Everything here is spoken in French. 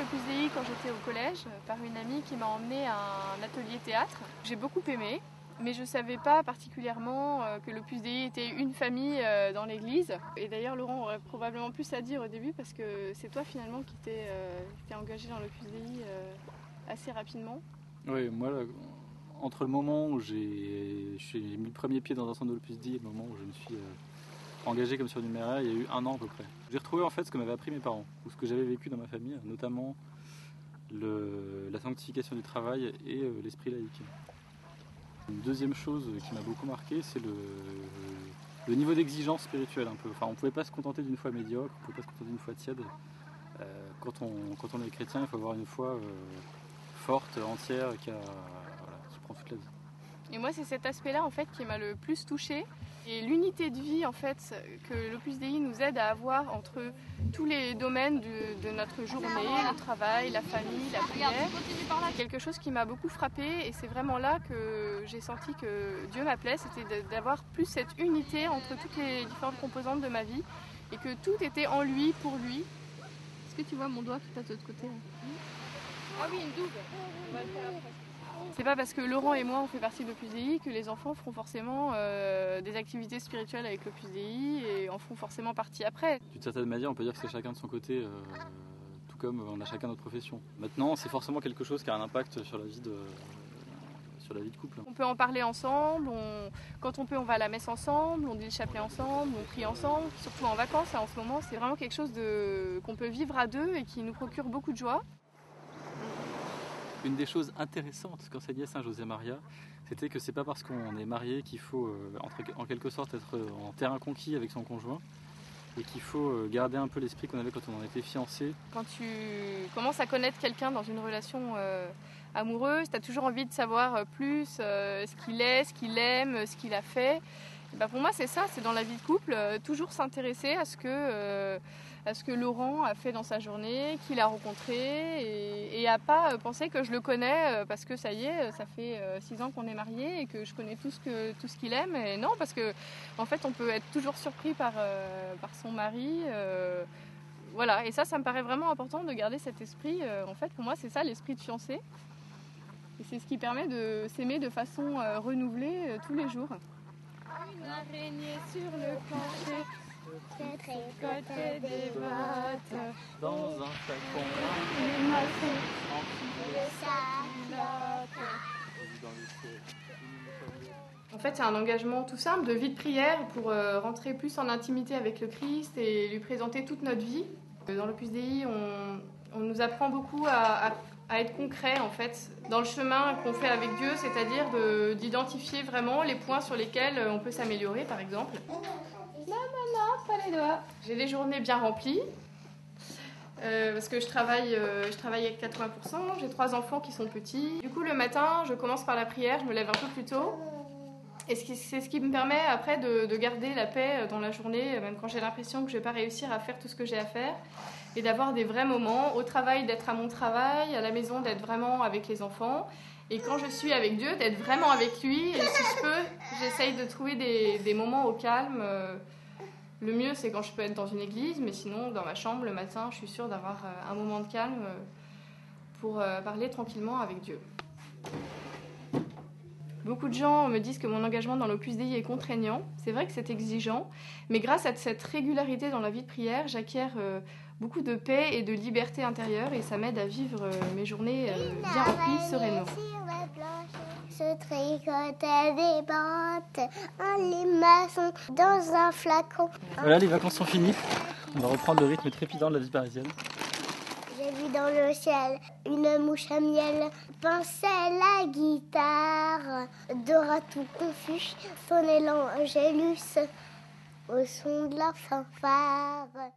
l'Opus Dei quand j'étais au collège par une amie qui m'a emmenée à un atelier théâtre. J'ai beaucoup aimé, mais je ne savais pas particulièrement que l'Opus Dei était une famille dans l'église. Et d'ailleurs Laurent aurait probablement plus à dire au début parce que c'est toi finalement qui t'es engagé dans l'Opus Dei assez rapidement. Oui, moi, là, entre le moment où j'ai mis le premier pied dans un centre de l'Opus Dei et le moment où je me suis engagé comme surnuméraire, il y a eu 1 an à peu près. J'ai retrouvé en fait ce que m'avaient appris mes parents, ou ce que j'avais vécu dans ma famille, notamment la sanctification du travail et l'esprit laïque. Une deuxième chose qui m'a beaucoup marqué, c'est le niveau d'exigence spirituelle un peu. Enfin, on ne pouvait pas se contenter d'une foi médiocre, on ne pouvait pas se contenter d'une foi tiède. Quand on est chrétien, il faut avoir une foi forte, entière, qui prend toute la vie. Et moi, c'est cet aspect-là en fait qui m'a le plus touchée. Et l'unité de vie en fait que l'Opus Dei nous aide à avoir entre tous les domaines de notre journée, le travail, la famille, la prière, c'est quelque chose qui m'a beaucoup frappée et c'est vraiment là que j'ai senti que Dieu m'appelait, c'était d'avoir plus cette unité entre toutes les différentes composantes de ma vie et que tout était en lui, pour lui. Est-ce que tu vois mon doigt qui passe de l'autre côté là ? Ah oui, une double. On va le faire après. C'est pas parce que Laurent et moi on fait partie de l'Opus Dei que les enfants feront forcément des activités spirituelles avec l'Opus Dei et en feront forcément partie après. D'une certaine manière, on peut dire que c'est chacun de son côté, tout comme on a chacun notre profession. Maintenant, c'est forcément quelque chose qui a un impact sur la vie de couple. On peut en parler ensemble, quand on peut on va à la messe ensemble, on dit le chapelet ensemble, on prie ensemble, surtout en vacances en ce moment, c'est vraiment quelque chose qu'on peut vivre à deux et qui nous procure beaucoup de joie. Une des choses intéressantes qu'enseignait Saint José Maria, c'était que c'est pas parce qu'on est marié qu'il faut en quelque sorte être en terrain conquis avec son conjoint et qu'il faut garder un peu l'esprit qu'on avait quand on en était fiancé. Quand tu commences à connaître quelqu'un dans une relation amoureuse, tu as toujours envie de savoir plus ce qu'il est, ce qu'il aime, ce qu'il a fait. Et ben pour moi c'est ça, c'est dans la vie de couple, toujours s'intéresser à ce que Laurent a fait dans sa journée, qu'il a rencontré et à pas penser que je le connais parce que ça y est, ça fait 6 ans qu'on est mariés et que je connais tout ce qu'il aime. Et non, parce que en fait on peut être toujours surpris par son mari. Voilà, et ça me paraît vraiment important de garder cet esprit. En fait, pour moi, c'est ça l'esprit de fiancé. Et c'est ce qui permet de s'aimer de façon renouvelée tous les jours. Une araignée sur le plancher, tricotait des bottes. Dans un flacon, Les maçons, en fait, c'est un engagement tout simple de vie de prière pour rentrer plus en intimité avec le Christ et lui présenter toute notre vie. Dans l'Opus Dei, on nous apprend beaucoup à être concret en fait dans le chemin qu'on fait avec Dieu, c'est-à-dire d'identifier vraiment les points sur lesquels on peut s'améliorer, par exemple. Non, pas les doigts. J'ai des journées bien remplies parce que je travaille avec 80%, j'ai 3 enfants qui sont petits. Du coup, le matin, je commence par la prière, je me lève un peu plus tôt. Et c'est ce qui me permet après de garder la paix dans la journée, même quand j'ai l'impression que je ne vais pas réussir à faire tout ce que j'ai à faire, et d'avoir des vrais moments, au travail d'être à mon travail, à la maison d'être vraiment avec les enfants, et quand je suis avec Dieu, d'être vraiment avec lui, et si je peux, j'essaye de trouver des moments au calme. Le mieux, c'est quand je peux être dans une église, mais sinon, dans ma chambre, le matin, je suis sûre d'avoir un moment de calme pour parler tranquillement avec Dieu. Beaucoup de gens me disent que mon engagement dans l'Opus Dei est contraignant. C'est vrai que c'est exigeant, mais grâce à cette régularité dans la vie de prière, j'acquiers beaucoup de paix et de liberté intérieure et ça m'aide à vivre mes journées bien remplies, sereinement. Se tricotait des bottes, les maçons dans un flacon. Voilà, les vacances sont finies. On va reprendre le rythme trépidant de la vie parisienne. J'ai vu dans le ciel une mouche à miel, pinçait la guitare. Dora tout confus, sonnait l'Angélus au son de la fanfare.